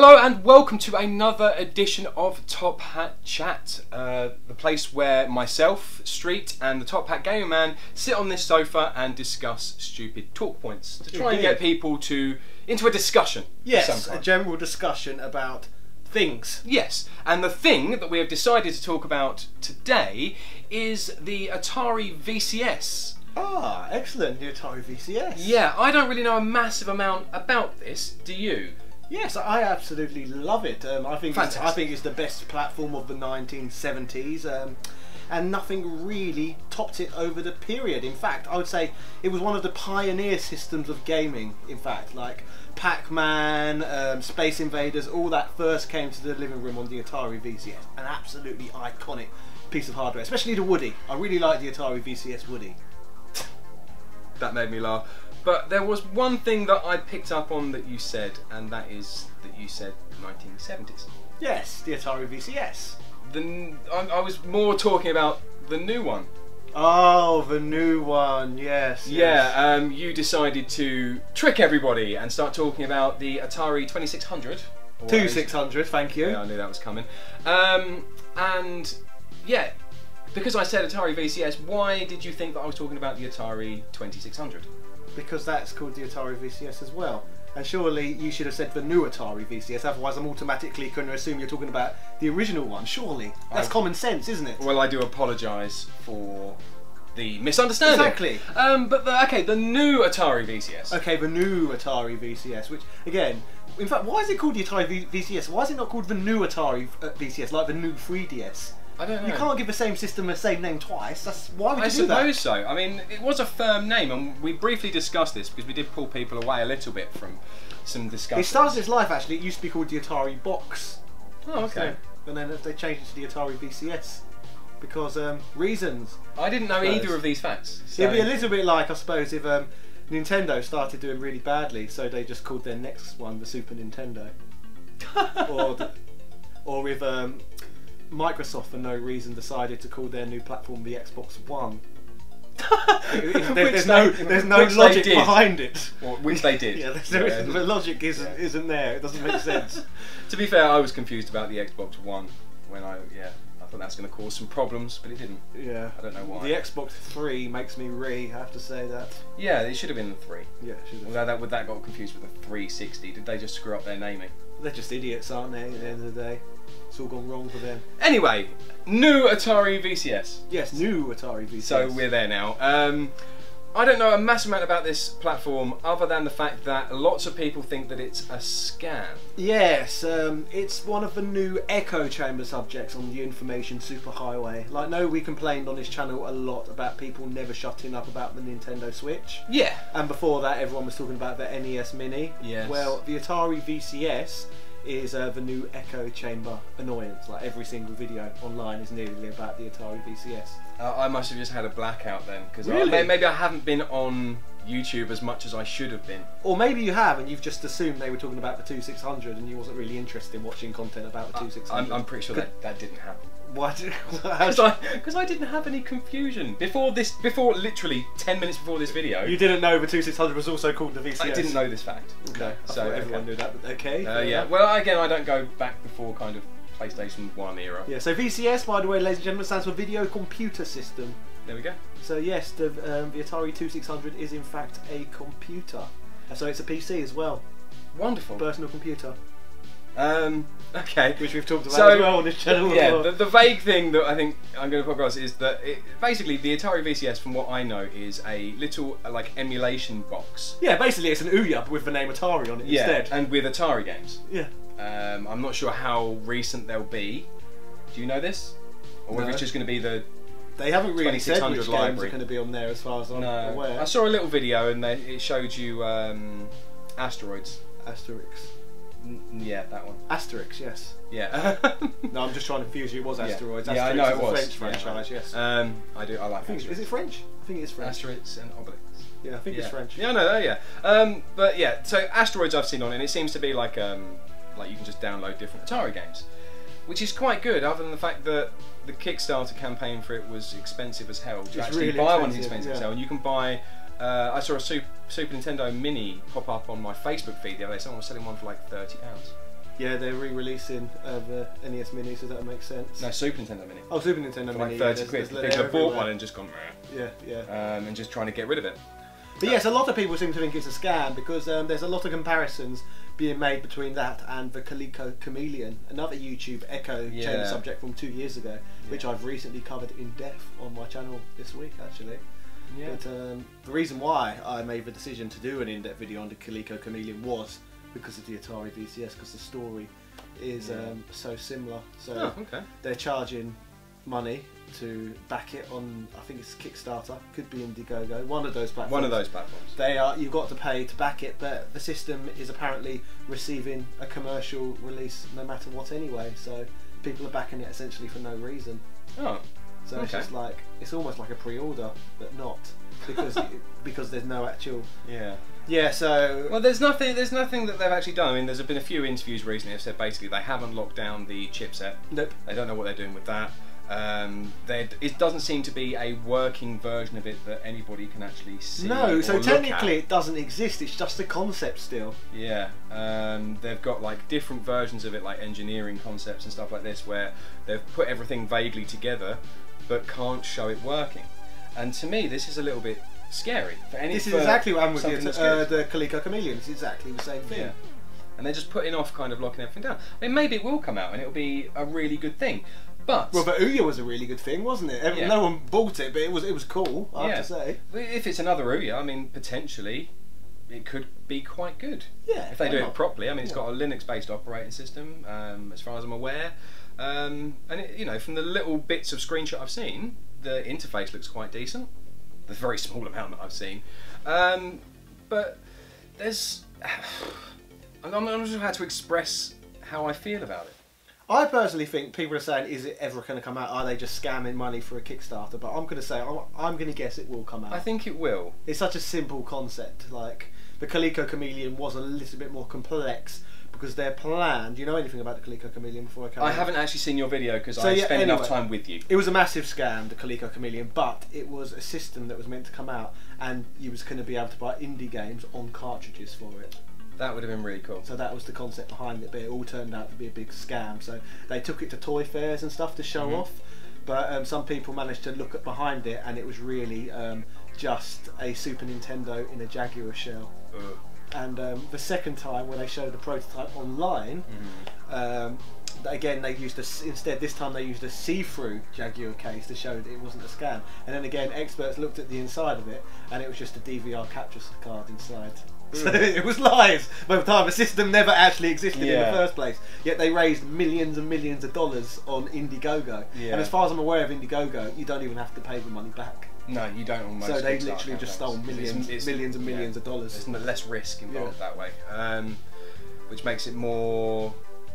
Hello and welcome to another edition of Top Hat Chat, the place where myself, Street, and the Top Hat Gamer Man sit on this sofa and discuss stupid talk points to try and get people into a discussion. Yes, a general discussion about things. Yes, and the thing that we have decided to talk about today is the Atari VCS. Ah, excellent, the Atari VCS. Yeah, I don't really know a massive amount about this, do you? Yes, I absolutely love it. I think it's the best platform of the 1970s, and nothing really topped it over the period. In fact, I would say it was one of the pioneer systems of gaming. In fact, like Pac-Man, Space Invaders, all that first came to the living room on the Atari VCS. An absolutely iconic piece of hardware, especially the Woody. I really like the Atari VCS Woody. That made me laugh. But there was one thing that I picked up on that you said, and that is that you said 1970s. Yes, the Atari VCS. I was more talking about the new one. Oh, the new one, yes. Yeah, you decided to trick everybody and start talking about the Atari 2600. 2600, thank you. Yeah, I knew that was coming. And yeah, because I said Atari VCS, why did you think that I was talking about the Atari 2600? Because that's called the Atari VCS as well. And surely you should have said the new Atari VCS, otherwise I'm automatically going to assume you're talking about the original one, surely. That's common sense, isn't it? Well, I do apologise for the misunderstanding. Exactly. But the new Atari VCS. Okay, the new Atari VCS, which, again, in fact, why is it called the Atari VCS? Why is it not called the new Atari VCS, like the new 3DS? I don't know. You can't give the same system the same name twice. Why would you do that? I suppose so. I mean, it was a firm name, and we briefly discussed this because we did pull people away a little bit from some discussion. It started its life, actually. It used to be called the Atari Box. Oh, okay. And then they changed it to the Atari VCS because reasons. I didn't know either of these facts. So. It'd be a little bit like, I suppose, if Nintendo started doing really badly, so they just called their next one the Super Nintendo. or if Microsoft, for no reason, decided to call their new platform the Xbox One. There's no logic behind it. Well, which they did. Yeah, the logic isn't there. It doesn't make sense. To be fair, I was confused about the Xbox One when I thought that's going to cause some problems, but it didn't. Yeah. I don't know why. The Xbox 3 makes me I have to say that. Yeah, it should have been the 3. Yeah, it should have. Although that got confused with the 360. Did they just screw up their naming? They're just idiots, aren't they, at the end of the day? It's all gone wrong for them. Anyway, new Atari VCS. Yes, new Atari VCS. So we're there now. I don't know a massive amount about this platform other than the fact that lots of people think that it's a scam. Yes, it's one of the new echo chamber subjects on the information superhighway. Like, we complained on this channel a lot about people never shutting up about the Nintendo Switch. Yeah. And before that, everyone was talking about the NES Mini. Yes. Well, the Atari VCS is the new echo chamber annoyance. Like, every single video online is nearly about the Atari VCS. I must have just had a blackout then, because really? maybe I haven't been on YouTube as much as I should have been. Or maybe you have and you've just assumed they were talking about the 2600 and you wasn't really interested in watching content about the 2600. I'm pretty sure that didn't happen. Why? Because I didn't have any confusion before literally 10 minutes before this video. You didn't know the 2600 was also called the VCS? I didn't know this fact. Okay. So everyone knew that, but okay. Yeah. Well, again, I don't go back before kind of PlayStation 1 era. Yeah, so VCS, by the way, ladies and gentlemen, stands for Video Computer System. There we go. So yes, the Atari 2600 is in fact a computer. So it's a PC as well. Wonderful. Personal computer. Okay. Which we've talked about as well on this channel. Yeah, the vague thing that I think I'm going to put across is that basically the Atari VCS, from what I know, is a little like emulation box. Yeah, basically it's an Ouya with the name Atari on it instead. And with Atari games. Yeah. I'm not sure how recent they'll be. Do you know this? Or whether it's just going to be the They haven't really said which games library are going to be on there as far as I'm aware. I saw a little video and it showed you Asteroids. Asterix. Yeah, that one. Asterix, yes. Yeah. No, I'm just trying to confuse you. It was Asteroids. Yeah, Asterix I know is it was. French franchise, yes. I like Asterix. Is it French? I think it's French. Asterix and Obelix. Yeah, I think it's French. Yeah, I know that, yeah. But yeah, so Asteroids I've seen on it, and it seems to be like you can just download different Atari games, which is quite good, other than the fact that the Kickstarter campaign for it was expensive as hell. To actually buy one is expensive as hell, and you can buy I saw a Super Nintendo Mini pop up on my Facebook feed the other day. Someone was selling one for like £30. Yeah, they're re-releasing the NES Mini, so that makes sense. No, Super Nintendo Mini. Oh, Super Nintendo for Mini. like 30 quid. People have bought one and just gone, meh. Yeah. And just trying to get rid of it. But yes, a lot of people seem to think it's a scam because there's a lot of comparisons being made between that and the Coleco Chameleon, another YouTube Echo chamber subject from 2 years ago, which I've recently covered in depth on my channel this week, actually. Yeah. But the reason why I made the decision to do an in-depth video on the Coleco Chameleon was because of the Atari VCS, because the story is so similar. So they're charging money to back it on, I think it's Kickstarter, could be Indiegogo, one of those platforms. One of those platforms. You've got to pay to back it, but the system is apparently receiving a commercial release no matter what anyway, so people are backing it essentially for no reason. Oh. So it's just like, it's almost like a pre-order, but not, because there's no actual... Yeah, so... Well, there's nothing that they've actually done. I mean, there's been a few interviews recently that have said basically they haven't locked down the chipset. Nope. They don't know what they're doing with that. It doesn't seem to be a working version of it that anybody can actually see. No, so technically it doesn't exist, it's just a concept still. Yeah, they've got like different versions of it, like engineering concepts and stuff like this, where they've put everything vaguely together but can't show it working. And to me, this is a little bit scary. This is exactly what I'm with the Coleco Chameleon. It's exactly the same thing. Yeah. And they're just putting off kind of locking everything down. I mean, maybe it will come out and it'll be a really good thing. But well, but Ouya was a really good thing, wasn't it? No one bought it, but it was cool, I have to say. If it's another Ouya, I mean, potentially it could be quite good. Yeah. If they do it properly. I mean, it's got a Linux-based operating system, as far as I'm aware. And you know, from the little bits of screenshot I've seen, the interface looks quite decent. The very small amount that I've seen, but there's I'm not sure how to express how I feel about it. I personally think people are saying, is it ever going to come out? Are they just scamming money for a Kickstarter? But I'm going to say, I'm going to guess it will come out. I think it will. It's such a simple concept. Like, the Coleco Chameleon was a little bit more complex because their plan... Do you know anything about the Coleco Chameleon before I come I haven't actually seen your video because I spent enough time with you. It was a massive scam, the Coleco Chameleon, but it was a system that was meant to come out and you was going to be able to buy indie games on cartridges for it. That would have been really cool. So that was the concept behind it, but it all turned out to be a big scam. So they took it to toy fairs and stuff to show off, but some people managed to look at behind it and it was really just a Super Nintendo in a Jaguar shell. And the second time when they showed the prototype online, again they used this time they used a see-through Jaguar case to show that it wasn't a scam. And then again, experts looked at the inside of it and it was just a DVR capture card inside. So it was lies by the time the system never actually existed in the first place. Yet they raised millions and millions of dollars on Indiegogo. And as far as I'm aware of Indiegogo, you don't even have to pay the money back. No, you don't almost. So they literally just stole millions and millions of dollars. There's less risk involved that way, which makes it more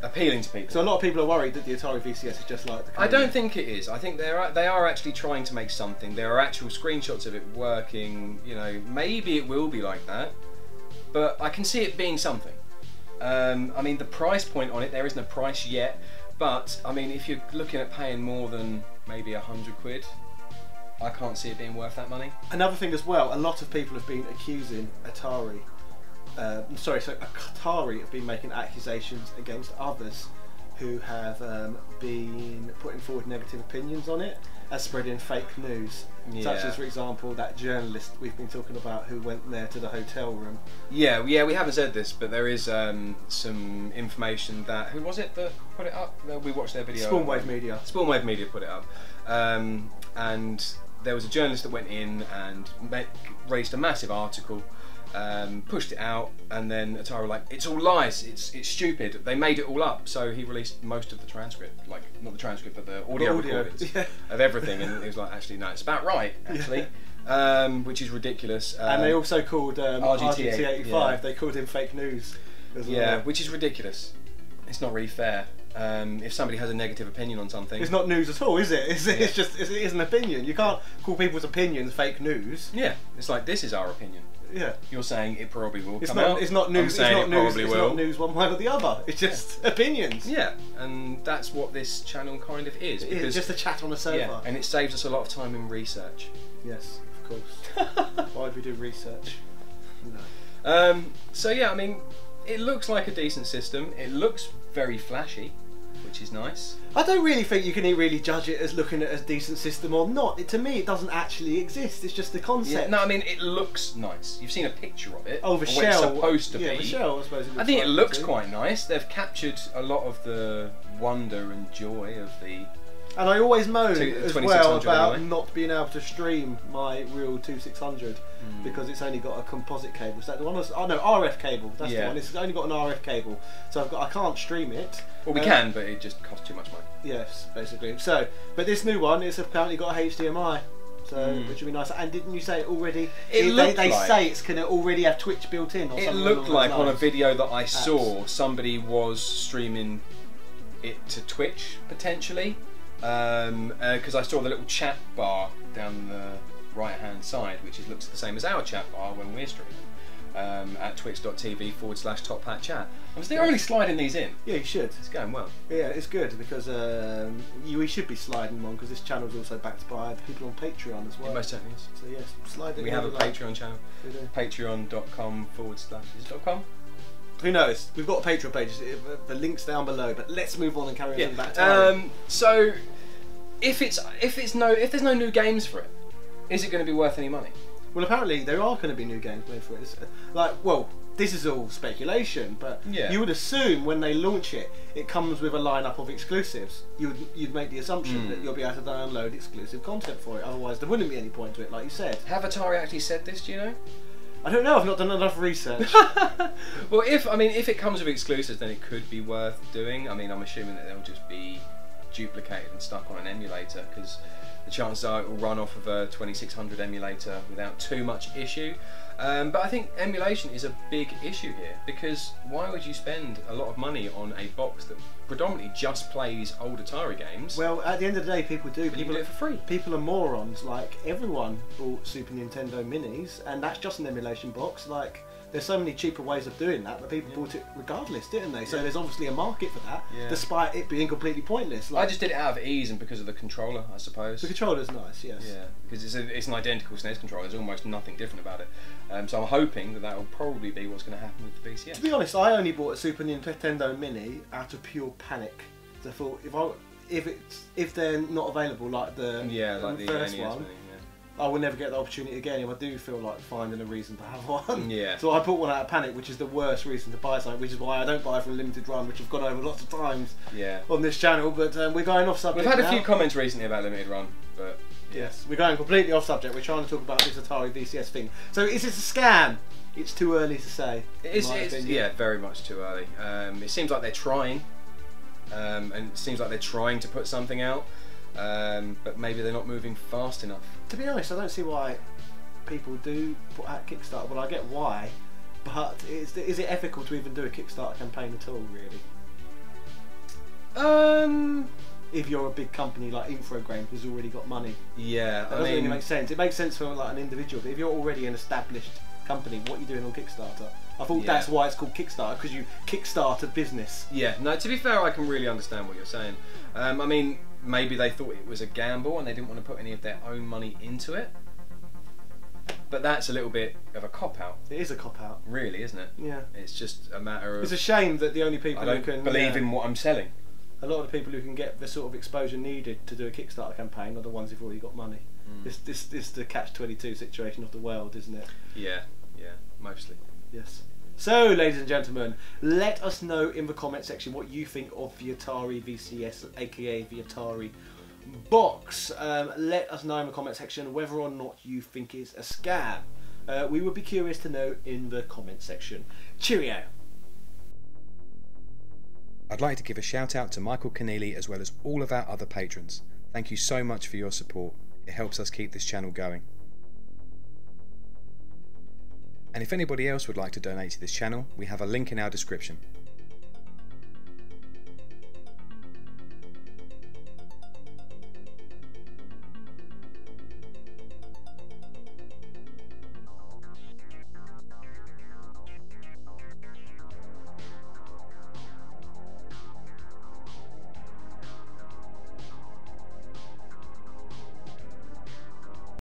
appealing to people. So a lot of people are worried that the Atari VCS is just like the... I don't think it is. I think they are actually trying to make something. There are actual screenshots of it working. You know, maybe it will be like that. But I can see it being something. I mean, the price point on it, there isn't a price yet, but I mean, if you're looking at paying more than maybe 100 quid, I can't see it being worth that money. Another thing as well, a lot of people have been accusing Atari, Atari have been making accusations against others who have been putting forward negative opinions on it as spreading fake news. Such as, for example, that journalist we've been talking about who went there to the hotel room. Yeah, we haven't said this, but there is some information that... Who was it that put it up? We watched their video. Spawnwave Media. Spawnwave Media put it up. And there was a journalist that went in and raised a massive article, pushed it out, and then Atari were like, it's all lies, it's stupid, they made it all up. So he released most of the transcript, like not the transcript but the audio recordings of everything, and he was like, actually no, it's about right actually. Which is ridiculous. And they also called RGT85, they called him fake news as well. Which is ridiculous. It's not really fair. If somebody has a negative opinion on something, it's not news at all, is it? It's just it is an opinion. You can't call people's opinions fake news. Yeah, it's like, this is our opinion. Yeah, you're saying it probably will come out. out. It's not news. I'm saying it probably will. It's not news one way or the other. It's just opinions. Yeah, and that's what this channel kind of is. It's just a chat on a sofa. Yeah, and it saves us a lot of time in research. Yes, of course. Why would we do research? No. So yeah, I mean, it looks like a decent system. It looks very flashy, which is nice. I don't really think you can really judge it as looking at a decent system or not. To me, it doesn't actually exist. It's just the concept. Yeah, no, I mean, it looks nice. You've seen a picture of it. Oh, the shell. It's supposed to be. Yeah, the shell, I suppose. I think it looks quite nice. They've captured a lot of the wonder and joy of the... And I always moan as well about anyway. not being able to stream my real 2600 because it's only got a composite cable. Is that the one? Oh no, RF cable. That's the one. It's only got an RF cable, so I can't stream it. Well, we can, but it just costs too much money. Yes, basically. So, but this new one, it's apparently got a HDMI. So, which would be nice. And didn't you say it already? They say it's going to already have Twitch built in. Or it looked like on a video that I saw, somebody was streaming it to Twitch potentially. Because I saw the little chat bar down the right hand side, which looks the same as our chat bar when we're streaming at twitch.tv/TopHatChat. They're only sliding these in. Yeah, you should. It's going well. Yeah, it's good because we should be sliding them on because this channel is also backed by people on Patreon as well. It most certainly is. So yes, slide it. We have a Patreon channel. Patreon.com/ is it .com? Who knows? We've got a Patreon page. The link's down below. But let's move on and carry on back. So, if there's no new games for it, is it going to be worth any money? Well, apparently there are going to be new games made for it. Well, this is all speculation, but you would assume when they launch it, it comes with a lineup of exclusives. You'd make the assumption that you'll be able to download exclusive content for it. Otherwise, there wouldn't be any point to it, like you said. Have Atari actually said this? Do you know? I don't know. I've not done enough research. Well, if it comes with exclusives, then it could be worth doing. I mean, I'm assuming that they'll just be duplicated and stuck on an emulator because the chances are it will run off of a 2600 emulator without too much issue. But I think emulation is a big issue here because why would you spend a lot of money on a box that predominantly just plays old Atari games? Well, at the end of the day, people do. People do it for free. People are morons. Like, everyone bought Super Nintendo Minis, and that's just an emulation box. Like, there's so many cheaper ways of doing that, but people bought it regardless, didn't they? So there's obviously a market for that, despite it being completely pointless. Like, I just did it out of ease and because of the controller, I suppose. The controller's nice, yes. Yeah, because it's an identical SNES controller. There's almost nothing different about it. So I'm hoping that will probably be what's going to happen with the VCS. To be honest, I only bought a Super Nintendo Mini out of pure panic. So I thought if they're not available like the first one, I will never get the opportunity again if I do feel like finding a reason to have one. Yeah. So I bought one out of panic, which is the worst reason to buy something, which is why I don't buy from a limited run, which I've gone over lots of times on this channel. But we're going off subject. We've had a few comments recently about limited run, but yes, we're going completely off subject. We're trying to talk about this Atari VCS thing. So is this a scam? It's too early to say. It's very much too early. It seems like they're trying, and it seems like they're trying to put something out. But maybe they're not moving fast enough. To be honest, I don't see why people do put out Kickstarter. Well, I get why, but is it ethical to even do a Kickstarter campaign at all, really? If you're a big company like Infogrames who's already got money. Yeah, that doesn't really make sense. It makes sense for like an individual, but if you're already an established company, what are you doing on Kickstarter? I thought that's why it's called Kickstarter, because you kickstart a business. Yeah, no, to be fair, I can really understand what you're saying. I mean, maybe they thought it was a gamble and they didn't want to put any of their own money into it. But that's a little bit of a cop-out. It is a cop-out. Really, isn't it? Yeah. It's just a matter of... It's a shame that the only people who can... believe in what I'm selling. A lot of the people who can get the sort of exposure needed to do a Kickstarter campaign are the ones who've already got money. This is the catch-22 situation of the world, isn't it? Yeah, mostly. Yes. So, ladies and gentlemen, let us know in the comment section what you think of the Atari VCS, aka the Atari box. Let us know in the comment section whether or not you think it's a scam. We would be curious to know in the comment section. Cheerio! I'd like to give a shout out to Michael Keneally as well as all of our other patrons. Thank you so much for your support. It helps us keep this channel going. And if anybody else would like to donate to this channel, we have a link in our description.